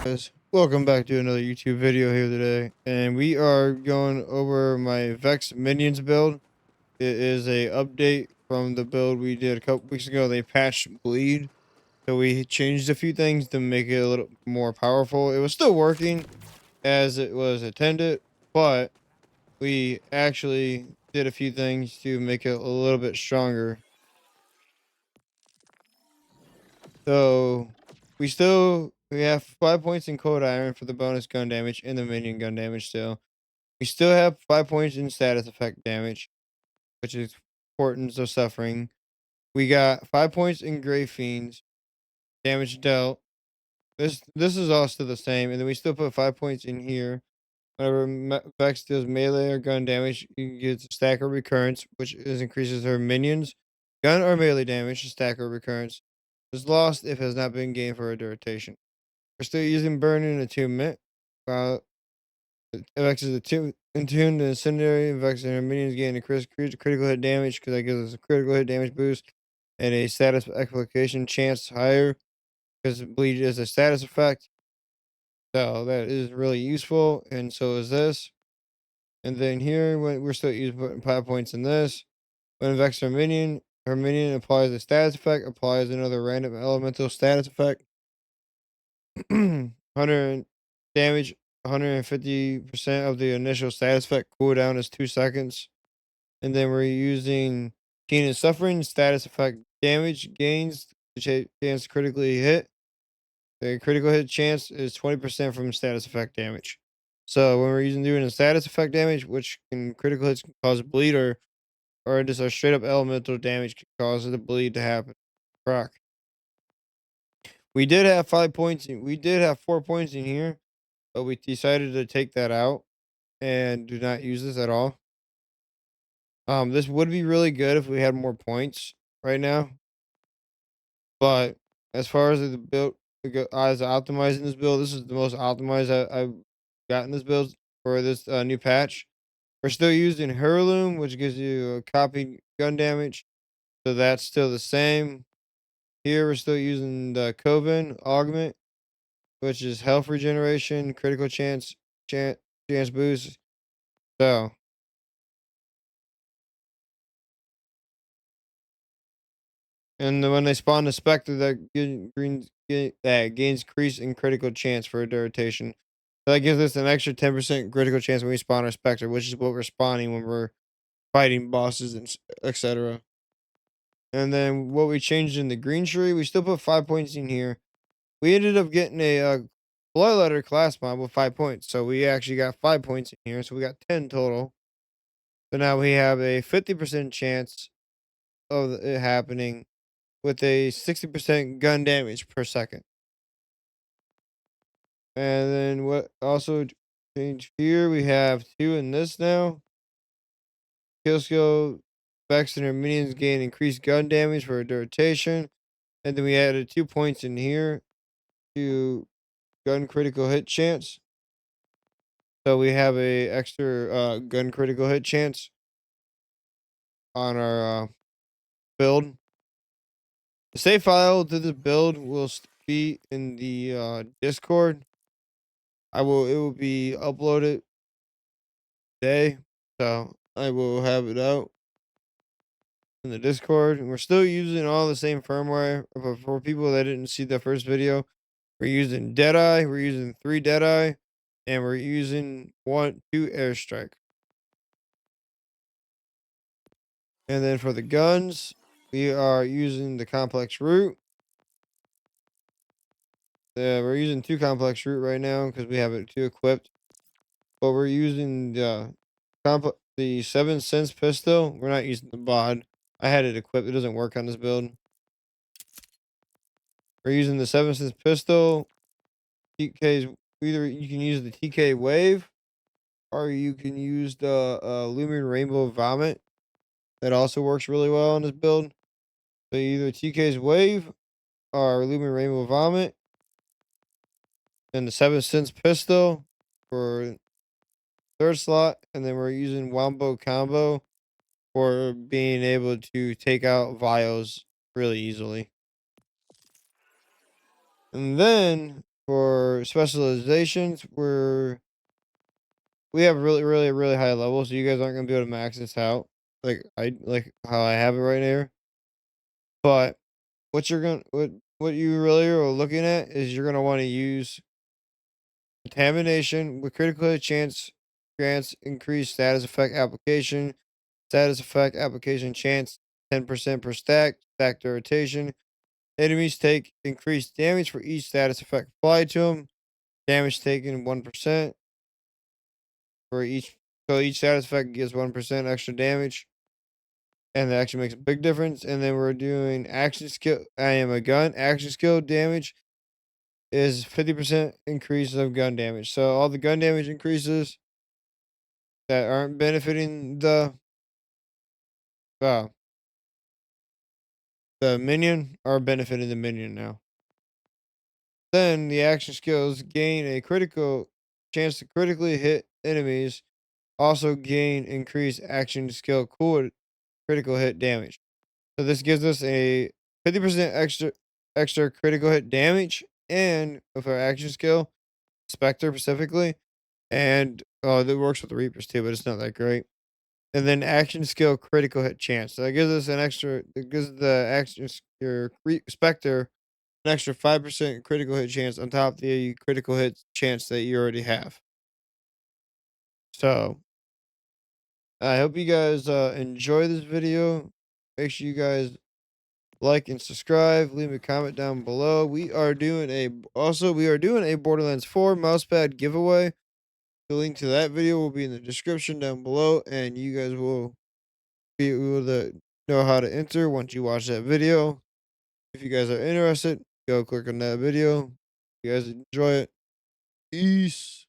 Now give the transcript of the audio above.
Guys, welcome back to another YouTube video here today, and we are going over my Vex Minions build. It is a update from the build we did a couple weeks ago. They patched bleed, so we changed a few things to make it a little more powerful. It was still working as it was intended, but we actually did a few things to make it a little bit stronger. So we have 5 points in cold iron for the bonus gun damage and the minion gun damage still. We still have 5 points in status effect damage, which is importance of suffering. We got 5 points in Grey Fiends damage dealt. This is all still the same, and then we still put 5 points in here. Whenever Vex deals melee or gun damage, you get a stack or recurrence, which increases her minions. Gun or melee damage, stack or recurrence, is lost if it has not been gained for a duration. We're still using burning attunement. Vex is attuned to incendiary. Vex and her minions gain a critical hit damage because that gives us a critical hit damage boost and a status application chance higher because bleed is a status effect. So that is really useful, and so is this. And then here, when we're still using 5 points in this. When Vex her minion applies a status effect, applies another random elemental status effect. 100 damage, 150% of the initial status effect cooldown is 2 seconds. And then we're using Keen and Suffering status effect damage gains the chance to critically hit. The critical hit chance is 20% from status effect damage. So when we're doing a status effect damage, which can critical hits can cause bleed or just a straight up elemental damage can cause the bleed to happen. Proc. We did have 5 points. We did have 4 points in here, but we decided to take that out and do not use this at all. This would be really good if we had more points right now, but as far as the build, as optimizing this build, this is the most optimized I've gotten this build for this new patch. We're still using Heirloom, which gives you a copy gun damage, so that's still the same. Here we're still using the Coven Augment, which is health regeneration, critical chance boost. So, and then when they spawn the Spectre, that gains increase in critical chance for a duration. So that gives us an extra 10% critical chance when we spawn our Spectre, which is what we're spawning when we're fighting bosses and etc. And then what we changed in the green tree, we still put 5 points in here. We ended up getting a Bloodletter class mod with 5 points. So we actually got 5 points in here. So we got 10 total. So now we have a 50% chance of it happening with a 60% gun damage per second. And then what also changed here, we have 2 in this now. Kill skill, Vex and her minions gain increased gun damage for a duration. And then we added 2 points in here to gun critical hit chance. So we have a extra gun critical hit chance on our build. The save file to this build will be in the Discord. It will be uploaded today, so I will have it out in the Discord. And we're still using all the same firmware. But for people that didn't see the first video, we're using Deadeye, we're using 3 Deadeye, and we're using 2 Airstrike. And then for the guns, we are using the complex root. We're using 2 complex root right now because we have it 2 equipped. But we're using the 7 cents pistol. We're not using the bod. I had it equipped. It doesn't work on this build. We're using the 7 cents pistol. TK's either you can use the TK wave or you can use the Lumen Rainbow Vomit. That also works really well on this build. So either TK's wave or Lumen Rainbow Vomit. And the 7 cents pistol for 3rd slot. And then we're using Wombo Combo for being able to take out vials really easily. And then For specializations, we have really high levels, so you guys aren't gonna be able to max this out like how I have it right here. But what you really are looking at is you're gonna want to use contamination with critical hit chance grants increased status effect application chance 10% per stack, stack rotation. Enemies take increased damage for each status effect applied to them. Damage taken 1% for each. So each status effect gives 1% extra damage. And that actually makes a big difference. And then we're doing action skill. I am a gun. Action skill damage is 50% increase of gun damage. So all the gun damage increases that aren't benefiting uh, the minion are benefiting the minion now. Then the action skills gain a critical chance to critically hit enemies. Also gain increased action skill critical hit damage. So this gives us a 50% extra critical hit damage and with our action skill, Spectre specifically. And that works with the Reapers too, but it's not that great. And then action skill critical hit chance. So that gives us an extra it gives the Spectre an extra 5% critical hit chance on top of the critical hit chance that you already have. So I hope you guys enjoy this video. Make sure you guys like and subscribe. Leave a comment down below. We are doing a Borderlands 4 mousepad giveaway. The link to that video will be in the description down below, and you guys will be able to know how to enter once you watch that video. If you guys are interested, go click on that video. You guys enjoy it. Peace.